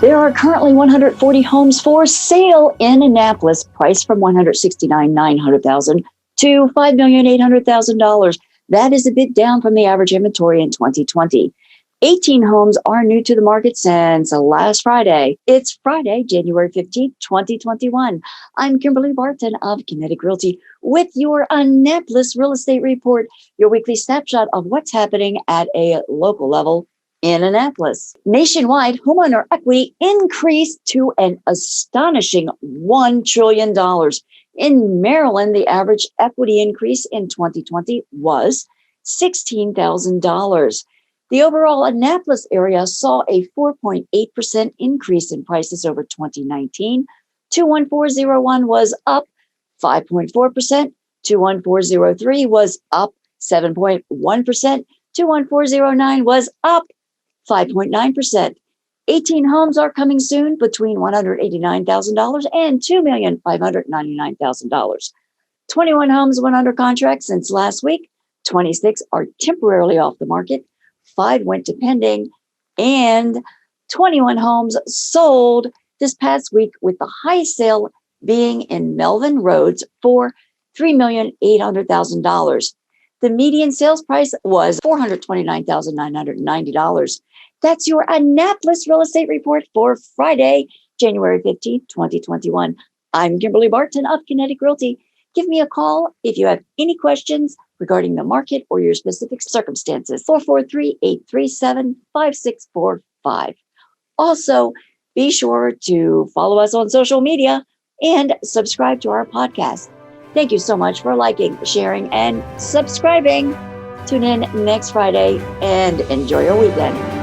There are currently 140 homes for sale in Annapolis, priced from $169,900,000 to $5,800,000. That is a bit down from the average inventory in 2020. 18 homes are new to the market since last Friday. It's Friday, January 15th, 2021. I'm Kimberly Barton of Kinetic Realty with your Annapolis Real Estate Report, your weekly snapshot of what's happening at a local level in Annapolis. Nationwide, homeowner equity increased to an astonishing $1 trillion. In Maryland, the average equity increase in 2020 was $16,000. The overall Annapolis area saw a 4.8% increase in prices over 2019. 21401 was up 5.4%. 21403 was up 7.1%. 21409 was up 5.9%. 18 homes are coming soon between $189,000 and $2,599,000. 21 homes went under contract since last week. 26 are temporarily off the market. 5 went to pending, and 21 homes sold this past week, with the highest sale being in Melvin Roads for $3,800,000. The median sales price was $429,990. That's your Annapolis Real Estate Report for Friday, January 15th, 2021. I'm Kimberly Barton of Kinetic Realty. Give me a call if you have any questions regarding the market or your specific circumstances. 443-837-5645. Also, be sure to follow us on social media and subscribe to our podcast. Thank you so much for liking, sharing, and subscribing. Tune in next Friday and enjoy your weekend.